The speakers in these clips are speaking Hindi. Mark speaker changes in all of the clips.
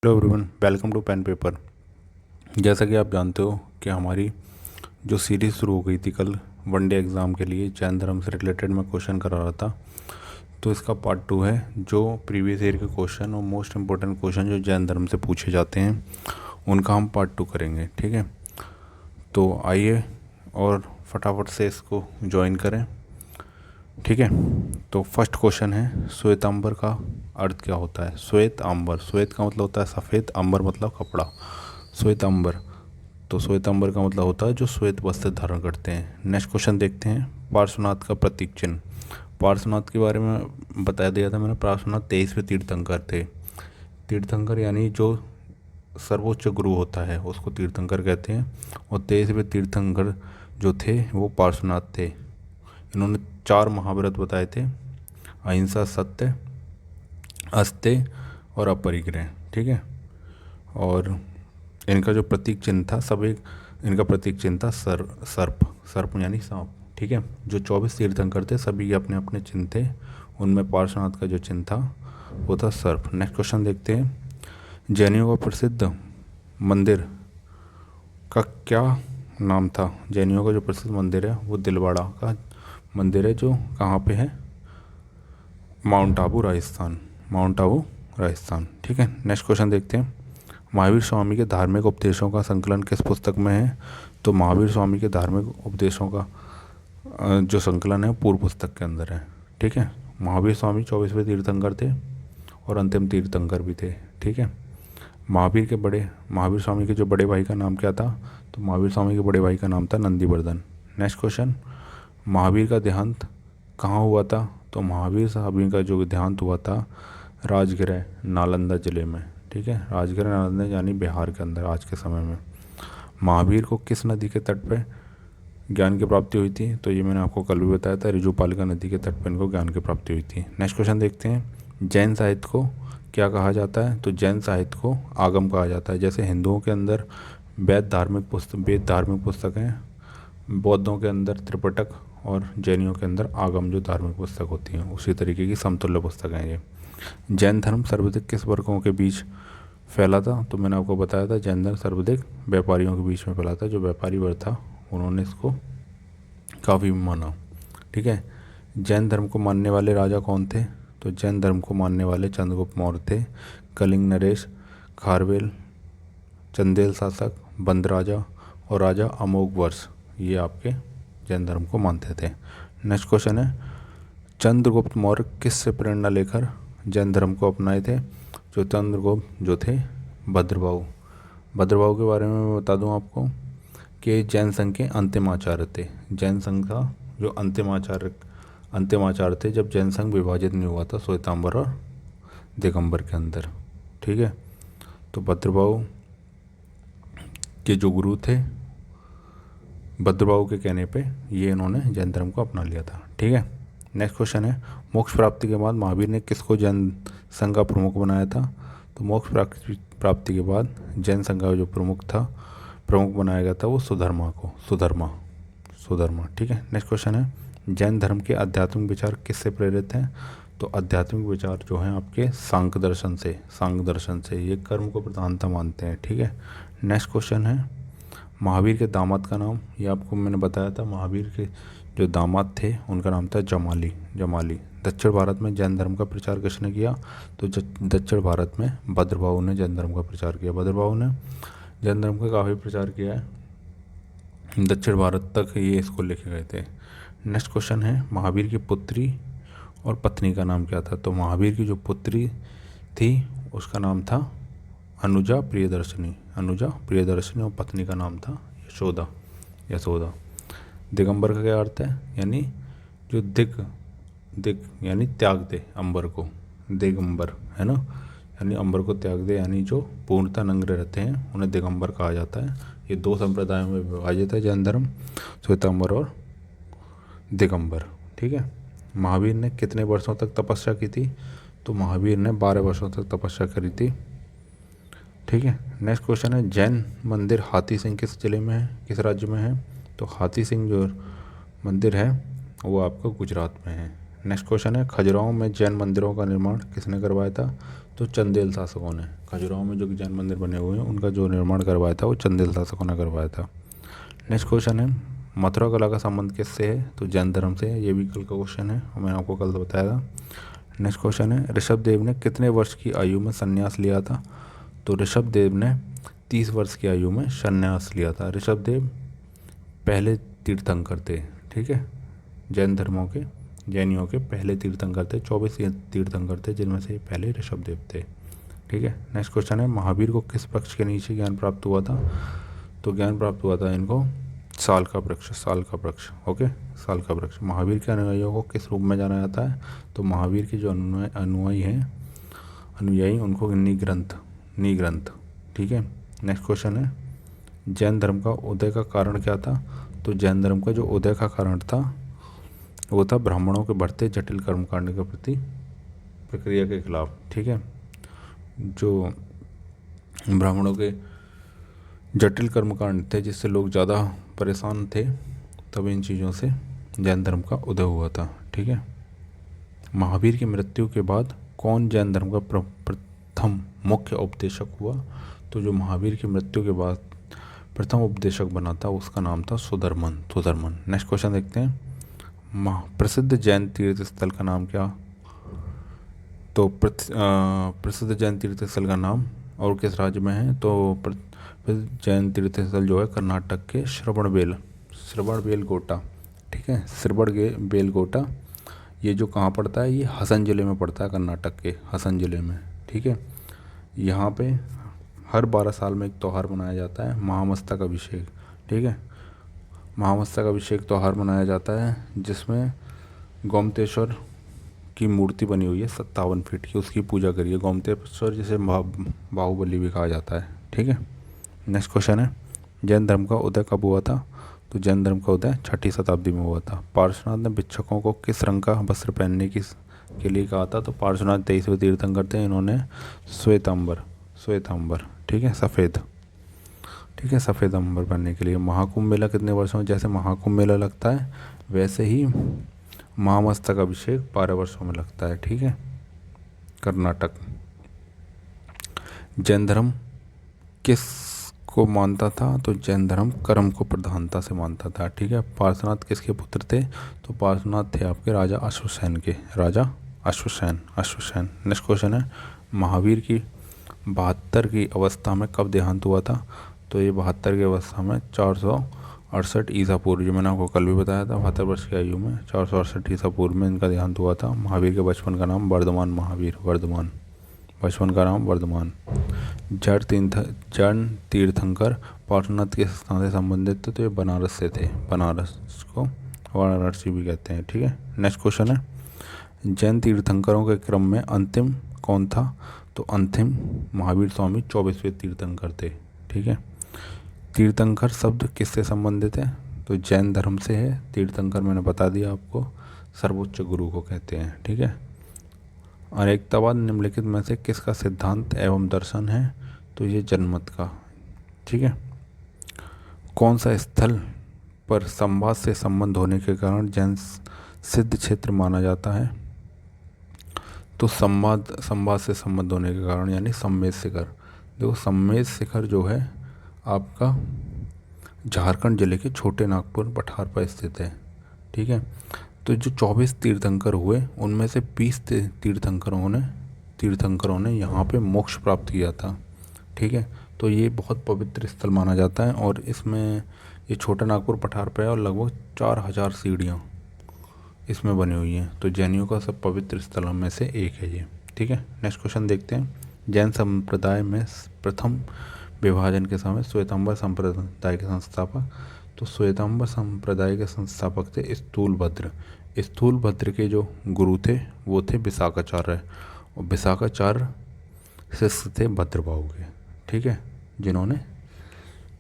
Speaker 1: Hello everyone, welcome to pen paper. जैसा कि आप जानते हो कि हमारी जो सीरीज़ शुरू हो गई थी कल वनडे एग्ज़ाम के लिए, जैन धर्म से रिलेटेड मैं क्वेश्चन करा रहा था। तो इसका पार्ट 2 है, जो प्रीवियस ईयर के क्वेश्चन और मोस्ट इम्पोर्टेंट क्वेश्चन जो जैन धर्म से पूछे जाते हैं उनका हम पार्ट 2 करेंगे। ठीक है, तो आइए और फटाफट से इसको ज्वाइन करें। ठीक है, तो फर्स्ट क्वेश्चन है, श्वेतांबर का अर्थ क्या होता है? श्वेत आंबर, श्वेत का मतलब होता है सफ़ेद, अंबर मतलब कपड़ा, श्वेतांबर। तो श्वेतांबर का मतलब होता है जो श्वेत वस्त्र धारण करते हैं। नेक्स्ट क्वेश्चन देखते हैं, पार्श्वनाथ का प्रतीक चिन्ह। पार्श्वनाथ के बारे में बता दिया था मैंने। पार्श्वनाथ 23वें तीर्थंकर थे। तीर्थंकर यानी जो सर्वोच्च गुरु होता है उसको तीर्थंकर कहते हैं, और 23वें तीर्थंकर जो थे वो पार्श्वनाथ थे। इन्होंने 4 महाव्रत बताए थे, अहिंसा, सत्य, अस्तेय और अपरिग्रह। ठीक है, और इनका जो प्रतीक चिन्ह था, सब एक इनका प्रतीक चिन्ह था सर्प, सर्प यानी सांप। ठीक है, जो 24 तीर्थंकर थे सभी के अपने अपने चिन्ह थे, उनमें पार्श्वनाथ का जो चिन्ह था वो था सर्प। नेक्स्ट क्वेश्चन देखते हैं, जैनियों का प्रसिद्ध मंदिर का क्या नाम था? जैनियों का जो प्रसिद्ध मंदिर है वो दिलवाड़ा का मंदिर है, जो कहाँ पे है? माउंट आबू, राजस्थान। माउंट आबू, राजस्थान। ठीक है, नेक्स्ट क्वेश्चन देखते हैं, महावीर स्वामी के धार्मिक उपदेशों का संकलन किस पुस्तक में है? तो महावीर स्वामी के धार्मिक उपदेशों का जो संकलन है पूर्व पुस्तक के अंदर है। ठीक है, महावीर स्वामी 24वें तीर्थंकर थे और अंतिम तीर्थंकर भी थे। ठीक है, महावीर स्वामी के जो बड़े भाई का नाम क्या था? तो महावीर स्वामी के बड़े भाई का नाम था नंदीवर्धन। नेक्स्ट क्वेश्चन, महावीर का देहांत कहाँ हुआ था? तो महावीर साहब का जो देहांत हुआ था राजगृह, नालंदा ज़िले में। ठीक है, राजगृह नालंदा यानी बिहार के अंदर आज के समय में। महावीर को किस नदी के तट पर ज्ञान की प्राप्ति हुई थी? तो ये मैंने आपको कल भी बताया था, ऋजुपालिका नदी के तट पर इनको ज्ञान की प्राप्ति हुई थी। नेक्स्ट क्वेश्चन देखते हैं, जैन साहित्य को क्या कहा जाता है? तो जैन साहित्य को आगम कहा जाता है। जैसे हिंदुओं के अंदर वेद धार्मिक पुस्तक हैं, बौद्धों के अंदर त्रिपिटक और जैनियों के अंदर आगम जो धार्मिक पुस्तक होती हैं, उसी तरीके की समतुल्य पुस्तक हैं ये। जैन धर्म सर्वाधिक किस वर्गों के बीच फैला था? तो मैंने आपको बताया था जैन धर्म सर्वाधिक व्यापारियों के बीच में फैला था। जो व्यापारी वर्ग था उन्होंने इसको काफ़ी माना। ठीक है, जैन धर्म को मानने वाले राजा कौन थे? तो जैन धर्म को मानने वाले चंद्रगुप्त मौर्य थे, कलिंग नरेश, खारवेल, चंदेल शासक, बंद राजा और राजा अमोघ वर्ष, ये आपके जैन धर्म को मानते थे। नेक्स्ट क्वेश्चन है, चंद्रगुप्त मौर्य किस से प्रेरणा लेकर जैन धर्म को अपनाए थे? जो चंद्रगुप्त जो थे भद्रबाहु। भद्रबाहु के बारे में मैं बता दूं आपको कि जैन संघ के अंतिम आचार्य थे। जैन संघ का जो अंतिम आचार्य थे जब जैन संघ विभाजित नहीं हुआ था श्वेतांबर और दिगंबर के अंदर। ठीक है, तो भद्रबाहु के जो गुरु थे, भद्रबाहु के कहने पे ये इन्होंने जैन धर्म को अपना लिया था। ठीक है, नेक्स्ट क्वेश्चन है, मोक्ष प्राप्ति के बाद महावीर ने किसको जैन संघ का प्रमुख बनाया था? तो मोक्ष प्राप्ति के बाद जैन संघ का जो प्रमुख बनाया गया था वो सुधर्मा। ठीक है, नेक्स्ट क्वेश्चन है, जैन धर्म के आध्यात्मिक विचार किससे प्रेरित हैं? तो आध्यात्मिक विचार जो हैं आपके सांख्य दर्शन से ये कर्म को प्रधानता मानते हैं। ठीक है, नेक्स्ट क्वेश्चन है, महावीर के दामाद का नाम? ये आपको मैंने बताया था, महावीर के जो दामाद थे उनका नाम था जमाली। दक्षिण भारत में जैन धर्म का प्रचार किसने किया? तो दक्षिण भारत में भद्रबाहु ने जैन धर्म का प्रचार किया। भद्रबाहु ने जैन धर्म का काफ़ी प्रचार किया है, दक्षिण भारत तक ये इसको लेके गए थे। नेक्स्ट क्वेश्चन है, महावीर की पुत्री और पत्नी का नाम क्या था? तो महावीर की जो पुत्री थी उसका नाम था अनुजा प्रियदर्शनी और पत्नी का नाम था यशोदा। दिगंबर का क्या अर्थ है? यानी जो दिग यानी त्याग दे अंबर को, दिगंबर है ना, यानी अंबर को त्याग दे, यानी जो पूर्णतः नंगे रहते हैं उन्हें दिगंबर कहा जाता है। ये 2 संप्रदायों में विभाजित है जैन धर्म, श्वेतांबर और दिगंबर। ठीक है, महावीर ने कितने वर्षों तक तपस्या की थी? तो महावीर ने 12 वर्षों तक तपस्या करी थी। ठीक है, नेक्स्ट क्वेश्चन है, जैन मंदिर हाथी सिंह किस जिले में है, किस राज्य में है? तो हाथी सिंह जो मंदिर है वो आपका गुजरात में है। नेक्स्ट क्वेश्चन है खजुराहो में जैन मंदिरों का निर्माण किसने करवाया था? तो चंदेल शासकों ने। खजुराहो में जो जैन मंदिर बने हुए हैं उनका जो निर्माण करवाया था वो चंदेल शासकों ने करवाया था। नेक्स्ट क्वेश्चन है मथुरा कला का संबंध किससे है? तो जैन धर्म से है। ये भी कल का क्वेश्चन है और मैंने आपको कल बताया था। नेक्स्ट क्वेश्चन है ऋषभ देव ने कितने वर्ष की आयु में संन्यास लिया था? तो ऋषभ देव ने 30 वर्ष की आयु में संन्यास लिया था। ऋषभ देव पहले तीर्थंकर थे, ठीक है, जैन धर्मों के, जैनियों के पहले तीर्थंकर थे। 24 तीर्थंकर थे जिनमें से पहले ऋषभ देव थे, ठीक है। नेक्स्ट क्वेश्चन है महावीर को किस वृक्ष के नीचे ज्ञान प्राप्त हुआ था? तो ज्ञान प्राप्त हुआ था इनको साल का वृक्ष, साल का वृक्ष, ओके, साल का वृक्ष। महावीर के अनुयायियों को किस रूप में जाना जाता है? तो महावीर के जो अनुयायी हैं, अनुयायी, उनको निग्रंथ, ठीक है। नेक्स्ट क्वेश्चन है जैन धर्म का उदय का कारण क्या था? तो जैन धर्म का जो उदय का कारण था वो था ब्राह्मणों के बढ़ते जटिल कर्मकांड के प्रति प्रक्रिया के खिलाफ, ठीक है। जो ब्राह्मणों के जटिल कर्मकांड थे जिससे लोग ज़्यादा परेशान थे, तब इन चीज़ों से जैन धर्म का उदय हुआ था, ठीक है। महावीर की मृत्यु के बाद कौन जैन धर्म का प्रथम मुख्य उपदेशक हुआ? तो जो महावीर की मृत्यु के बाद प्रथम उपदेशक बना था उसका नाम था सुधर्मन। नेक्स्ट क्वेश्चन देखते हैं प्रसिद्ध जैन तीर्थ स्थल का नाम क्या? तो प्रसिद्ध जैन तीर्थ स्थल का नाम और किस राज्य में है? तो प्रसिद्ध जैन तीर्थ स्थल जो है कर्नाटक के श्रवणबेलगोटा, ठीक है, श्रवणबेलगोटा। ये जो कहाँ पड़ता है? ये हसन ज़िले में पड़ता है, कर्नाटक के हसन ज़िले में, ठीक है। यहाँ पे हर 12 साल में एक त्यौहार मनाया जाता है, महामस्तक अभिषेक, ठीक है। महामस्तक अभिषेक त्यौहार मनाया जाता है जिसमें गोमतेश्वर की मूर्ति बनी हुई है 57 फीट की, उसकी पूजा करिए। गोमतेश्वर जिसे बाहुबली भी कहा जाता है, ठीक है। नेक्स्ट क्वेश्चन है जैन धर्म का उदय कब हुआ था? तो जैन धर्म का उदय 6ठी शताब्दी में हुआ था। पार्श्वनाथ ने भिक्षुकों को किस रंग का वस्त्र पहनने के लिए कहा था? तो पार्श्वनाथ 23वें तीर्थंकर थे, इन्होंने श्वेतांबर, ठीक है, सफ़ेद, ठीक है, सफ़ेद अंबर पहनने के लिए। महाकुंभ मेला कितने वर्षों में? जैसे महाकुंभ मेला लगता है वैसे ही महामस्तक अभिषेक 12 वर्षों में लगता है, ठीक है। कर्नाटक। जैन धर्म किस को मानता था? तो जैन धर्म कर्म को प्रधानता से मानता था, ठीक है। पार्श्वनाथ किसके पुत्र थे? तो पार्श्वनाथ थे आपके राजा अश्वसेन के, राजा अश्वसेन। नेक्स्ट क्वेश्चन है महावीर की 72 की अवस्था में कब देहांत हुआ था? तो ये 72 की अवस्था में 468 ईसा पूर्व, जो मैंने आपको कल भी बताया था, 72 वर्ष की आयु में 468 ईसा पूर्व में इनका देहांत हुआ था। महावीर के बचपन का नाम वर्धमान, बचपन का नाम वर्धमान। जैन तीर्थंकर पार्श्वनाथ के स्थान से संबंधित थे, तो ये बनारस से थे, बनारस को वाराणसी भी कहते हैं, ठीक है। नेक्स्ट क्वेश्चन है जैन तीर्थंकरों के क्रम में अंतिम कौन था? तो अंतिम महावीर स्वामी 24वें तीर्थंकर थे, ठीक है। तीर्थंकर शब्द किससे संबंधित है? तो जैन धर्म से है। तीर्थंकर मैंने बता दिया आपको, सर्वोच्च गुरु को कहते हैं, ठीक है। अनेकतावाद निम्नलिखित में से किसका सिद्धांत एवं दर्शन है? तो ये जनमत का, ठीक है। कौन सा स्थल पर संवाद से संबंध होने के कारण जैन सिद्ध क्षेत्र माना जाता है? तो संवाद से संबंध होने के कारण यानी सम्मेद शिखर। देखो सम्मेद शिखर जो है आपका झारखंड जिले के छोटे नागपुर पठार पर स्थित है, ठीक है। तो जो 24 तीर्थंकर हुए उनमें से 20 तीर्थंकरों ने यहाँ पे मोक्ष प्राप्त किया था, ठीक है। तो ये बहुत पवित्र स्थल माना जाता है और इसमें ये छोटा नागपुर पठार पर है और लगभग 4000 सीढ़ियाँ इसमें बनी हुई हैं। तो जैनियों का सब पवित्र स्थलों में से एक है ये, ठीक है। नेक्स्ट क्वेश्चन देखते हैं जैन संप्रदाय में प्रथम विभाजन के समय श्वेतांबर संप्रदाय के संस्थापक। तो श्वेतांबर संप्रदाय के संस्थापक थे स्थूलभद्र के जो गुरु थे वो थे विशाखाचार्य, और विशाखाचार्य शिष्य थे भद्रबाहु के, ठीक है, जिन्होंने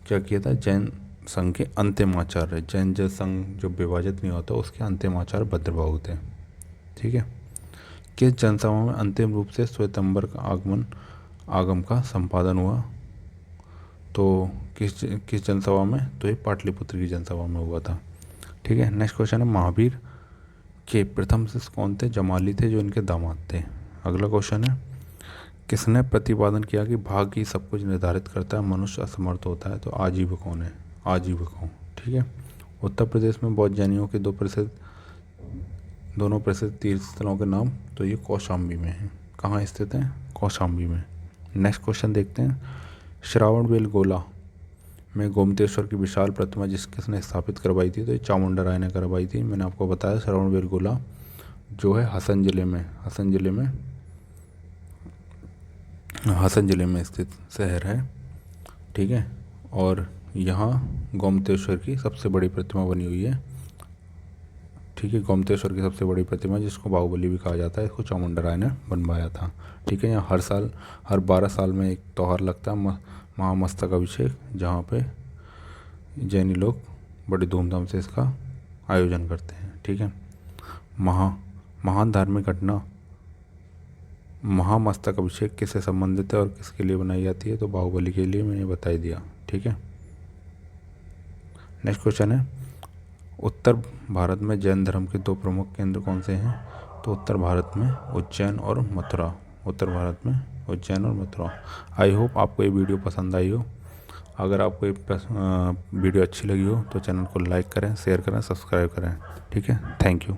Speaker 1: क्या किया था? जैन संघ के अंतिम आचार्य, जैन जो संघ जो विभाजित नहीं होता उसके अंतिम आचार्य भद्रबाहु थे, ठीक है। किस जनसभा में अंतिम रूप से श्वेतांबर का आगम का संपादन हुआ? तो किस जनसभा में? तो ये पाटलिपुत्र की जनसभा में हुआ था, ठीक है। नेक्स्ट क्वेश्चन है महावीर के प्रथम शिष्य कौन थे? जमाली थे, जो इनके दामाद थे। अगला क्वेश्चन है, किसने प्रतिपादन किया कि भाग्य ही सब कुछ निर्धारित करता है, मनुष्य असमर्थ होता है? तो आजीविक कौन है? आजीविक कौन, ठीक है। उत्तर प्रदेश में बौद्ध जैनियों के दोनों प्रसिद्ध तीर्थ स्थलों के नाम, तो ये कौशाम्बी में है। कहाँ स्थित है? कौशाम्बी में। नेक्स्ट क्वेश्चन देखते हैं, श्रावणबेलगोला में गोमतेश्वर की विशाल प्रतिमा किसने स्थापित करवाई थी? तो ये चामुंडा राय ने करवाई थी। मैंने आपको बताया श्रावणबेलगोला जो है हसन जिले में स्थित शहर है, ठीक है। और यहाँ गोमतेश्वर की सबसे बड़ी प्रतिमा बनी हुई है, ठीक है। गोमतेश्वर की सबसे बड़ी प्रतिमा, जिसको बाहुबली भी कहा जाता है, इसको चामुंडा राय ने बनवाया था, ठीक है। यहाँ हर 12 साल में एक त्यौहार लगता है, महामस्तक अभिषेक, जहाँ पे जैनी लोग बड़ी धूमधाम से इसका आयोजन करते हैं, ठीक है। महान धार्मिक घटना महामस्तक अभिषेक किससे संबंधित है और किसके लिए बनाई जाती है? तो बाहुबली के लिए, मैंने बता दिया, ठीक है। नेक्स्ट क्वेश्चन है, उत्तर भारत में जैन धर्म के 2 प्रमुख केंद्र कौन से हैं? तो उत्तर भारत में उज्जैन और मथुरा। आई होप आपको ये वीडियो पसंद आई हो। अगर आपको ये वीडियो अच्छी लगी हो तो चैनल को लाइक करें, शेयर करें, सब्सक्राइब करें, ठीक है। Thank you.